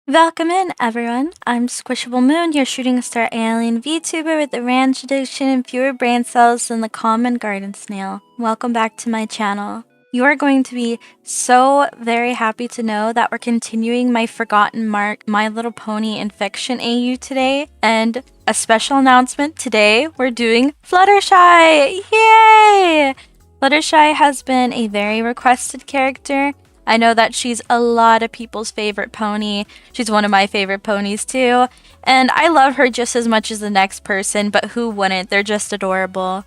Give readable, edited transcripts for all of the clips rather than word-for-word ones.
Welcome in, everyone. I'm SquishableMoon, your shooting star alien VTuber with a ranch addiction and fewer brain cells than the common garden snail. Welcome back to my channel. You are going to be so very happy to know that we're continuing my Forgotten My Little Pony Infection AU today, and a special announcement today, we're doing Fluttershy! Yay! Fluttershy has been a very requested character. I know that she's a lot of people's favorite pony. She's one of my favorite ponies too. And I love her just as much as the next person, but who wouldn't? They're just adorable.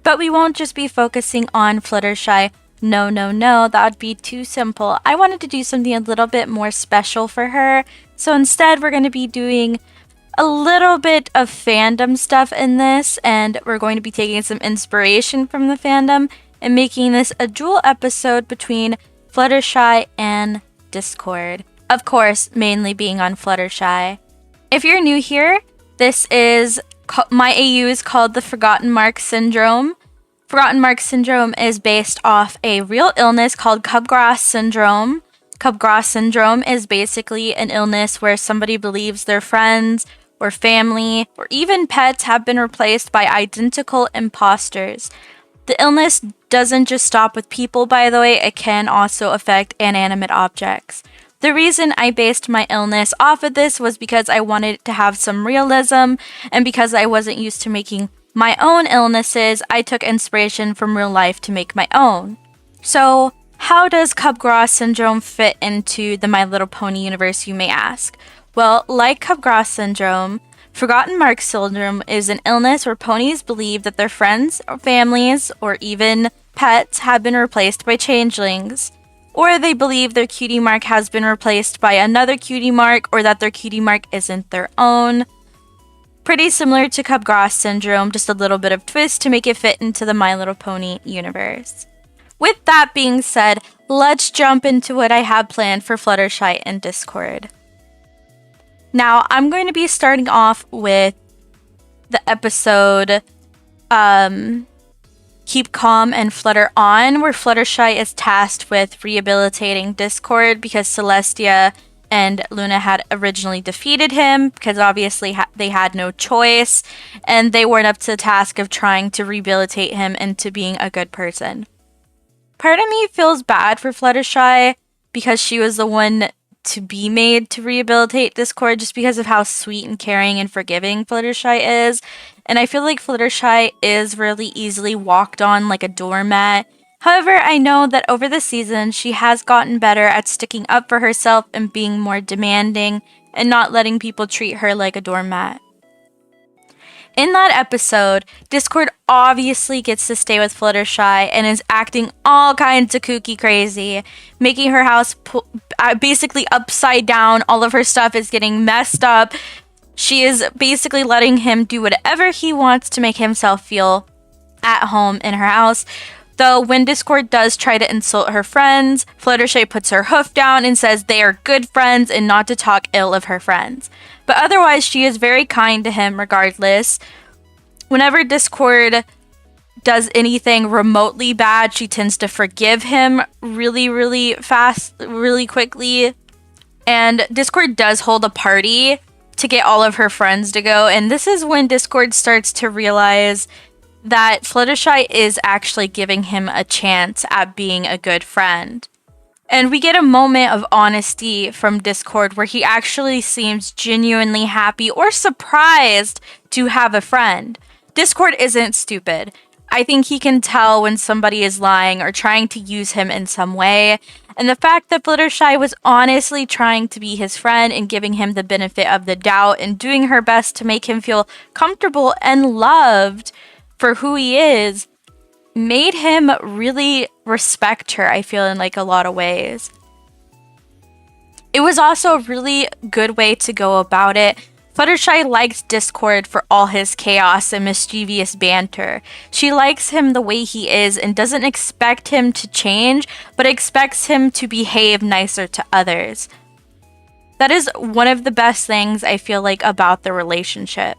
But we won't just be focusing on Fluttershy. No, no, no, that would be too simple. I wanted to do something a little bit more special for her. So instead, we're going to be doing a little bit of fandom stuff in this, and we're going to be taking some inspiration from the fandom and making this a dual episode between Fluttershy and Discord. Of course, mainly being on Fluttershy. If you're new here, this is my AU is called the Forgotten Mark Syndrome. Forgotten Mark Syndrome is based off a real illness called Cubgrass Syndrome. Cubgrass Syndrome is basically an illness where somebody believes their friends or family or even pets have been replaced by identical imposters. The illness doesn't just stop with people, by the way, it can also affect inanimate objects. The reason I based my illness off of this was because I wanted to have some realism, and because I wasn't used to making my own illnesses, I took inspiration from real life to make my own. So, how does Cubgrass Syndrome fit into the My Little Pony universe, you may ask? Well, like Cubgrass Syndrome, Forgotten Mark Syndrome is an illness where ponies believe that their friends or families or even pets have been replaced by changelings. Or they believe their cutie mark has been replaced by another cutie mark, or that their cutie mark isn't their own. Pretty similar to Cubgrass Syndrome, just a little bit of twist to make it fit into the My Little Pony universe. With that being said, let's jump into what I have planned for Fluttershy and Discord. Now, I'm going to be starting off with the episode Keep Calm and Flutter On, where Fluttershy is tasked with rehabilitating Discord because Celestia and Luna had originally defeated him because obviously they had no choice, and they weren't up to the task of trying to rehabilitate him into being a good person. Part of me feels bad for Fluttershy because she was the one to be made to rehabilitate Discord just because of how sweet and caring and forgiving Fluttershy is. And I feel like Fluttershy is really easily walked on like a doormat. However, I know that over the season, she has gotten better at sticking up for herself and being more demanding and not letting people treat her like a doormat. In that episode, Discord obviously gets to stay with Fluttershy and is acting all kinds of kooky crazy, making her house basically upside down. All of her stuff is getting messed up. She is basically letting him do whatever he wants to make himself feel at home in her house. Though when Discord does try to insult her friends, Fluttershy puts her hoof down and says they are good friends and not to talk ill of her friends. But otherwise, she is very kind to him regardless. Whenever Discord does anything remotely bad, she tends to forgive him really, really fast, really quickly. And Discord does hold a party to get all of her friends to go. And this is when Discord starts to realize that Fluttershy is actually giving him a chance at being a good friend. And we get a moment of honesty from Discord where he actually seems genuinely happy or surprised to have a friend. Discord isn't stupid. I think he can tell when somebody is lying or trying to use him in some way. And the fact that Fluttershy was honestly trying to be his friend and giving him the benefit of the doubt and doing her best to make him feel comfortable and loved for who he is made him really respect her, I feel, in like a lot of ways. It was also a really good way to go about it. Fluttershy likes Discord for all his chaos and mischievous banter. She likes him the way he is and doesn't expect him to change, but expects him to behave nicer to others. That is one of the best things I feel like about the relationship.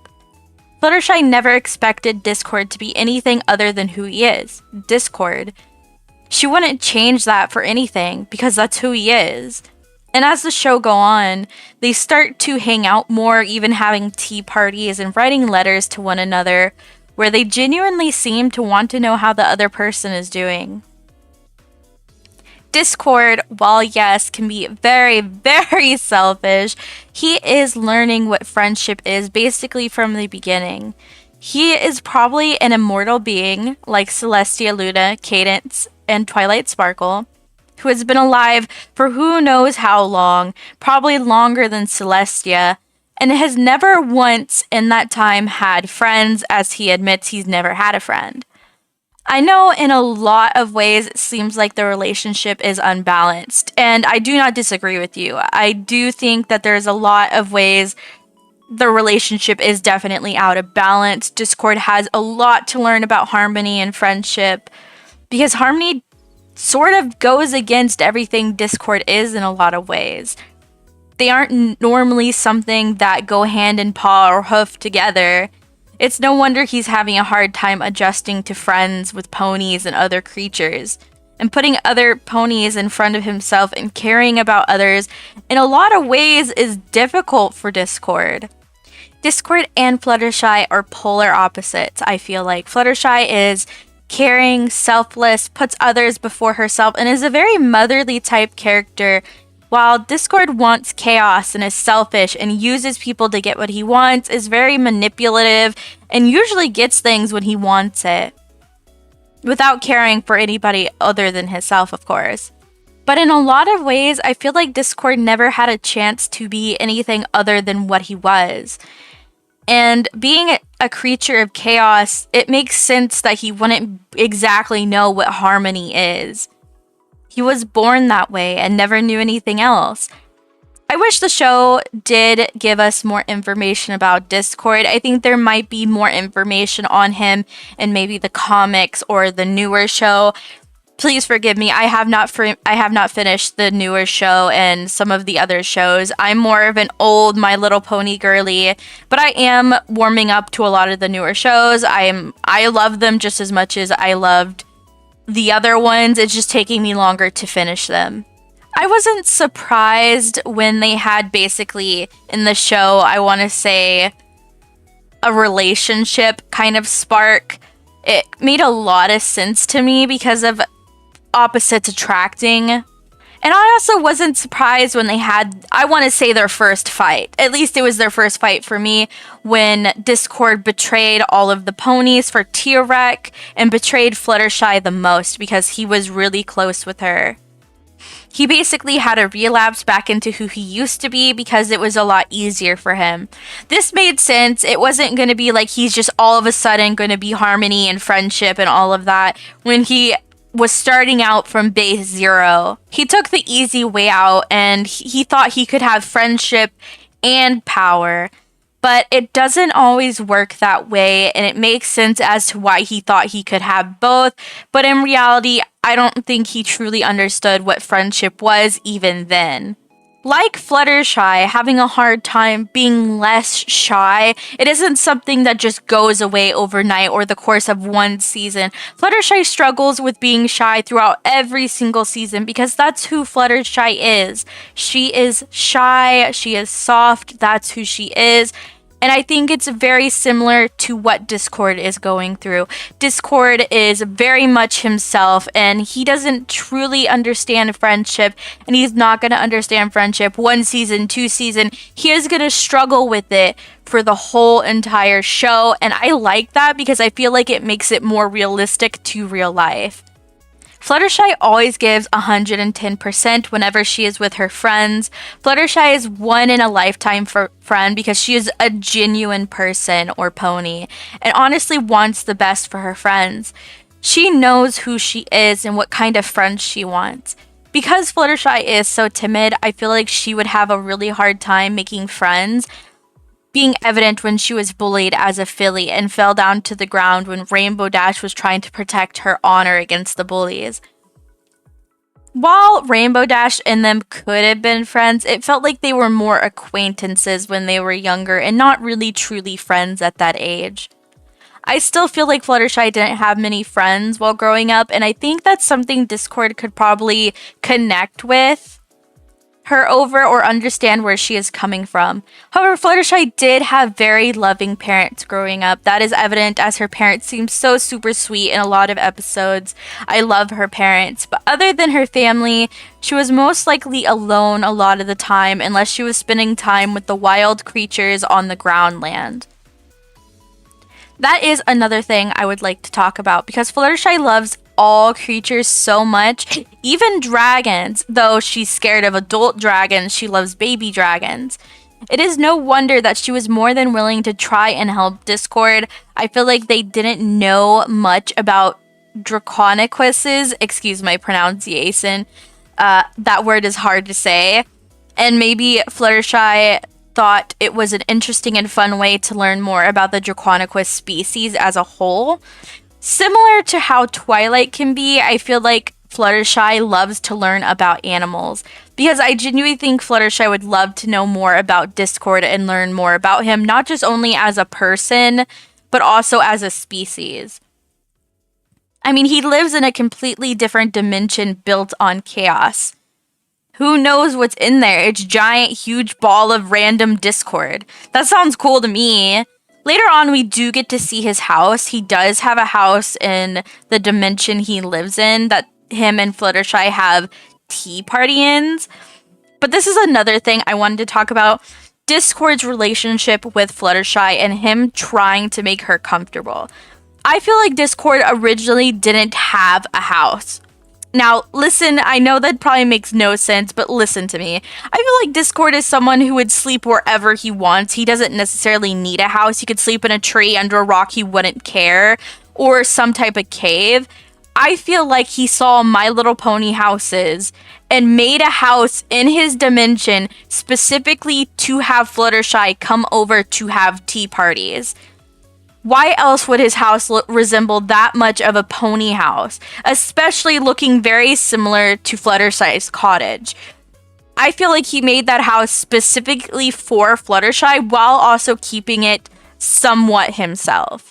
Fluttershy never expected Discord to be anything other than who he is, Discord. She wouldn't change that for anything because that's who he is. And as the show go on, they start to hang out more, even having tea parties and writing letters to one another, where they genuinely seem to want to know how the other person is doing. Discord, while yes, can be very, very selfish, he is learning what friendship is basically from the beginning. He is probably an immortal being like Celestia, Luna, Cadence, and Twilight Sparkle, who has been alive for who knows how long, probably longer than Celestia, and has never once in that time had friends, as he admits he's never had a friend. I know in a lot of ways it seems like the relationship is unbalanced, and I do not disagree with you. I do think that there's a lot of ways the relationship is definitely out of balance. Discord has a lot to learn about harmony and friendship, because harmony sort of goes against everything Discord is in a lot of ways. They aren't normally something that go hand in paw or hoof together. It's no wonder he's having a hard time adjusting to friends with ponies and other creatures, and putting other ponies in front of himself and caring about others in a lot of ways is difficult for Discord. Discord and Fluttershy are polar opposites, I feel like. Fluttershy is caring, selfless, puts others before herself, and is a very motherly type character, while Discord wants chaos and is selfish and uses people to get what he wants, is very manipulative, and usually gets things when he wants it, without caring for anybody other than himself, of course. But in a lot of ways, I feel like Discord never had a chance to be anything other than what he was. And being a creature of chaos, it makes sense that he wouldn't exactly know what harmony is. He was born that way and never knew anything else. I wish the show did give us more information about Discord. I think there might be more information on him in maybe the comics or the newer show. Please forgive me. I have not finished the newer show and some of the other shows. I'm more of an old My Little Pony girly, but I am warming up to a lot of the newer shows. I love them just as much as I loved the other ones. It's just taking me longer to finish them. I wasn't surprised when they had basically in the show, I want to say, a relationship kind of spark. It made a lot of sense to me because of opposites attracting. And I also wasn't surprised when they had, I want to say, their first fight. At least it was their first fight for me, when Discord betrayed all of the ponies for T-Rex and betrayed Fluttershy the most because he was really close with her. He basically had a relapse back into who he used to be because it was a lot easier for him. This made sense. It wasn't going to be like he's just all of a sudden going to be harmony and friendship and all of that when he was starting out from base zero. He took the easy way out and he thought he could have friendship and power. But it doesn't always work that way, and it makes sense as to why he thought he could have both. But in reality, I don't think he truly understood what friendship was even then. Like Fluttershy, having a hard time being less shy, it isn't something that just goes away overnight or the course of one season. Fluttershy struggles with being shy throughout every single season because that's who Fluttershy is. She is shy, she is soft, that's who she is. And I think it's very similar to what Discord is going through. Discord is very much himself, and he doesn't truly understand friendship, and he's not going to understand friendship 1 season, 2 season. He is going to struggle with it for the whole entire show, and I like that because I feel like it makes it more realistic to real life. Fluttershy always gives 110% whenever she is with her friends. Fluttershy is one in a lifetime friend because she is a genuine person or pony and honestly wants the best for her friends. She knows who she is and what kind of friends she wants. Because Fluttershy is so timid, I feel like she would have a really hard time making friends, being evident when she was bullied as a filly and fell down to the ground when Rainbow Dash was trying to protect her honor against the bullies. While Rainbow Dash and them could have been friends, it felt like they were more acquaintances when they were younger and not really truly friends at that age. I still feel like Fluttershy didn't have many friends while growing up, and I think that's something Discord could probably connect with. her over or understand where she is coming from. However, Fluttershy did have very loving parents growing up. That is evident as her parents seem so super sweet in a lot of episodes. I love her parents, but other than her family, she was most likely alone a lot of the time unless she was spending time with the wild creatures on the ground land. That is another thing I would like to talk about because Fluttershy loves all creatures so much, even dragons. Though she's scared of adult dragons, she loves baby dragons. It is no wonder that she was more than willing to try and help Discord. I feel like they didn't know much about Draconequuses. Excuse my pronunciation. That word is hard to say. And maybe Fluttershy thought it was an interesting and fun way to learn more about the Draconequus species as a whole. Similar to how Twilight can be, I feel like Fluttershy loves to learn about animals, because I genuinely think Fluttershy would love to know more about Discord and learn more about him, not just only as a person, but also as a species. I mean, he lives in a completely different dimension built on chaos. Who knows what's in there? It's giant, huge ball of random Discord. That sounds cool to me. Later on, we do get to see his house. He does have a house in the dimension he lives in that him and Fluttershy have tea party-ins. But this is another thing I wanted to talk about. Discord's relationship with Fluttershy and him trying to make her comfortable. I feel like Discord originally didn't have a house. Now, listen, I know that probably makes no sense, but listen to me. I feel like Discord is someone who would sleep wherever he wants. He doesn't necessarily need a house. He could sleep in a tree under a rock, he wouldn't care, or some type of cave. I feel like he saw My Little Pony houses and made a house in his dimension specifically to have Fluttershy come over to have tea parties. Why else would his house resemble that much of a pony house, especially looking very similar to Fluttershy's cottage? I feel like he made that house specifically for Fluttershy while also keeping it somewhat himself.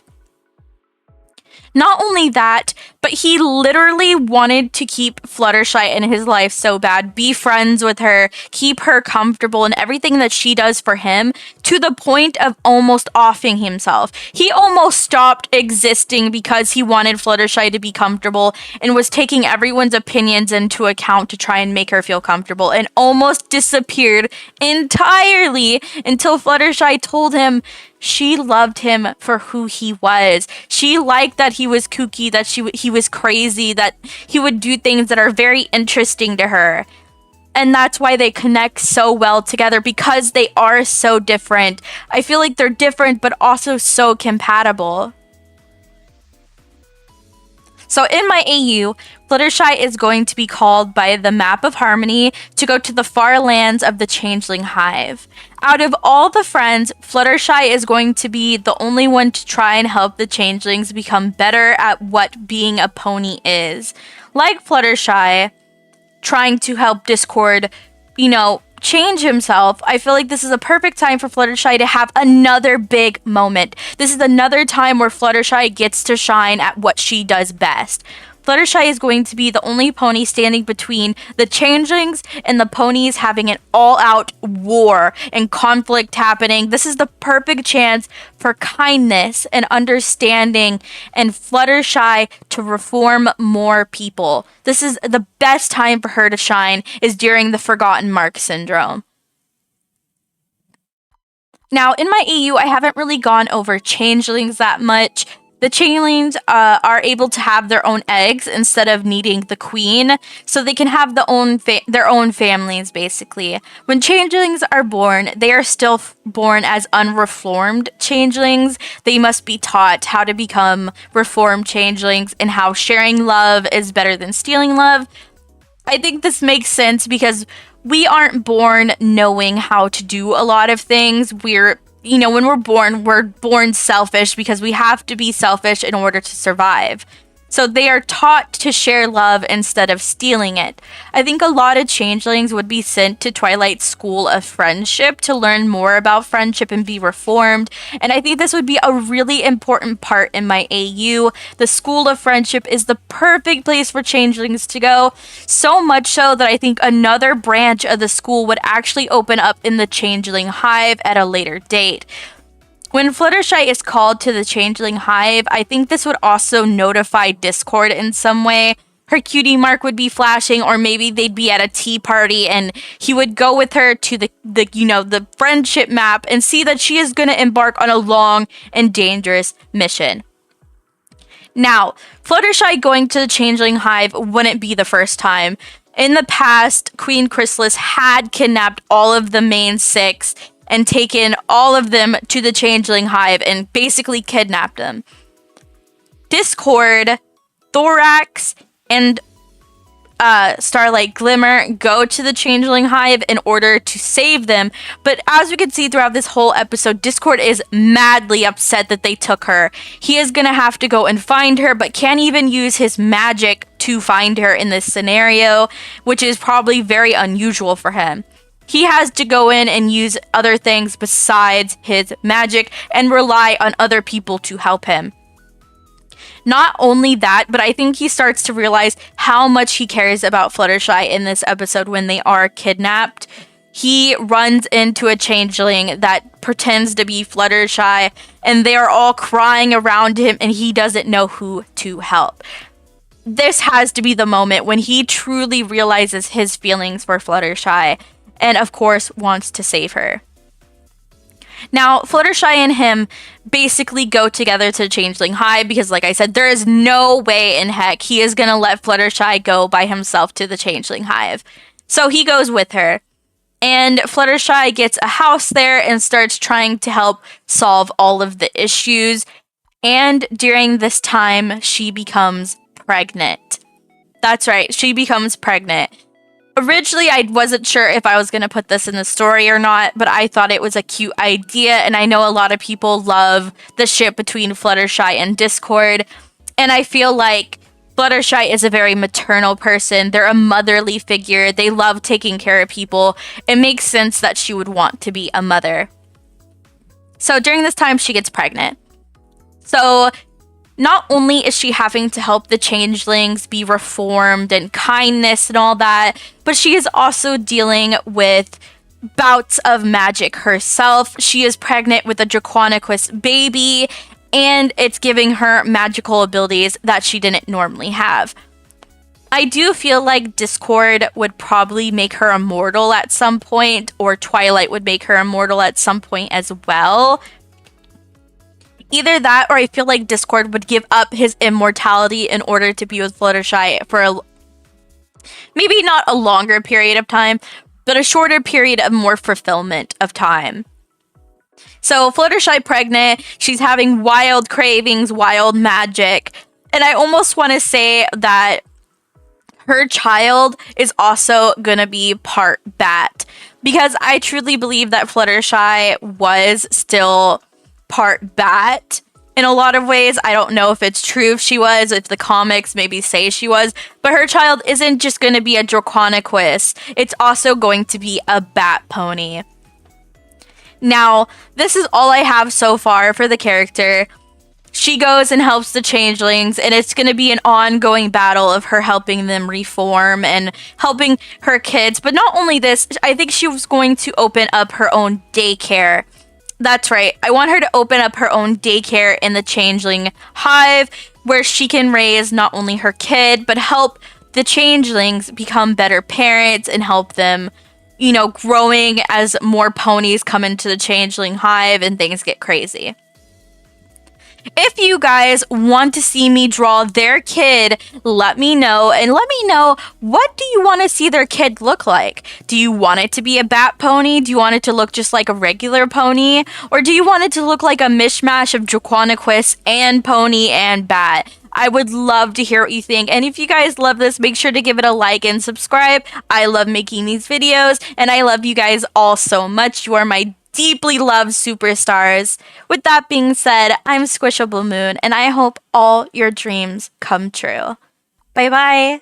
Not only that, but he literally wanted to keep Fluttershy in his life so bad, be friends with her, keep her comfortable in everything that she does for him, to the point of almost offing himself. He almost stopped existing because he wanted Fluttershy to be comfortable and was taking everyone's opinions into account to try and make her feel comfortable, and almost disappeared entirely until Fluttershy told him she loved him for who he was. She liked that he was kooky, that he was crazy, that he would do things that are very interesting to her. And that's why they connect so well together, because they are so different. I feel like they're different, but also so compatible. So in my AU, Fluttershy is going to be called by the Map of Harmony to go to the far lands of the Changeling Hive. Out of all the friends, Fluttershy is going to be the only one to try and help the Changelings become better at what being a pony is. Like Fluttershy, trying to help Discord, change himself, I feel like this is a perfect time for Fluttershy to have another big moment. This is another time where Fluttershy gets to shine at what she does best. Fluttershy is going to be the only pony standing between the Changelings and the ponies having an all-out war and conflict happening. This is the perfect chance for kindness and understanding and Fluttershy to reform more people. This is the best time for her to shine, is during the Forgotten Mark syndrome. Now, in my AU, I haven't really gone over Changelings that much. The Changelings are able to have their own eggs instead of needing the queen, so they can have their own families, basically. When Changelings are born, they are still born as unreformed Changelings. They must be taught how to become reformed Changelings and how sharing love is better than stealing love. I think this makes sense because we aren't born knowing how to do a lot of things. When we're born selfish because we have to be selfish in order to survive. So they are taught to share love instead of stealing it. I think a lot of changelings would be sent to Twilight's School of Friendship to learn more about friendship and be reformed. And I think this would be a really important part in my AU. The School of Friendship is the perfect place for changelings to go. So much so that I think another branch of the school would actually open up in the Changeling Hive at a later date. When Fluttershy is called to the Changeling Hive, I think this would also notify Discord in some way. Her cutie mark would be flashing, or maybe they'd be at a tea party and he would go with her to the friendship map and see that she is going to embark on a long and dangerous mission. Now, Fluttershy going to the Changeling Hive wouldn't be the first time. In the past, Queen Chrysalis had kidnapped all of the main 6 and taken all of them to the Changeling Hive and basically kidnapped them. Discord, Thorax, and Starlight Glimmer go to the Changeling Hive in order to save them, but as we can see throughout this whole episode, Discord is madly upset that they took her. He is gonna have to go and find her, but can't even use his magic to find her in this scenario, which is probably very unusual for him. He has to go in and use other things besides his magic and rely on other people to help him. Not only that, but I think he starts to realize how much he cares about Fluttershy in this episode when they are kidnapped. He runs into a changeling that pretends to be Fluttershy, and they are all crying around him, and he doesn't know who to help. This has to be the moment when he truly realizes his feelings for Fluttershy, and of course wants to save her. Now, Fluttershy and him basically go together to Changeling Hive because, like I said, there is no way in heck he is going to let Fluttershy go by himself to the Changeling Hive. So he goes with her. And Fluttershy gets a house there and starts trying to help solve all of the issues. And during this time, she becomes pregnant. That's right, she becomes pregnant. Originally, I wasn't sure if I was going to put this in the story or not, but I thought it was a cute idea, and I know a lot of people love the ship between Fluttershy and Discord, and I feel like Fluttershy is a very maternal person. They're a motherly figure. They love taking care of people. It makes sense that she would want to be a mother. So during this time, she gets pregnant. So not only is she having to help the changelings be reformed and kindness and all that, but she is also dealing with bouts of magic herself. She is pregnant with a Draconequus baby, and it's giving her magical abilities that she didn't normally have. I do feel like Discord would probably make her immortal at some point, or Twilight would make her immortal at some point as well. Either that, or I feel like Discord would give up his immortality in order to be with Fluttershy for maybe not a longer period of time, but a shorter period of more fulfillment of time. So Fluttershy pregnant, she's having wild cravings, wild magic, and I almost want to say that her child is also gonna be part bat, because I truly believe that Fluttershy was still part bat in a lot of ways. I don't know if it's true if she was, if the comics maybe say she was, but her child isn't just going to be a Draconequus. It's also going to be a bat pony. Now, this is all I have so far for the character. She goes and helps the changelings, and it's going to be an ongoing battle of her helping them reform and helping her kids. But not only this, I think she was going to open up her own daycare. That's right. I want her to open up her own daycare in the Changeling Hive, where she can raise not only her kid, but help the changelings become better parents and help them, growing as more ponies come into the Changeling Hive and things get crazy. If you guys want to see me draw their kid, let me know, and let me know, what do you want to see their kid look like? Do you want it to be a bat pony? Do you want it to look just like a regular pony? Or do you want it to look like a mishmash of Draconequus and pony and bat? I would love to hear what you think, and if you guys love this, make sure to give it a like and subscribe. I love making these videos, and I love you guys all so much. You are my deeply love superstars. With that being said, I'm SquishableMoon, and I hope all your dreams come true. Bye bye.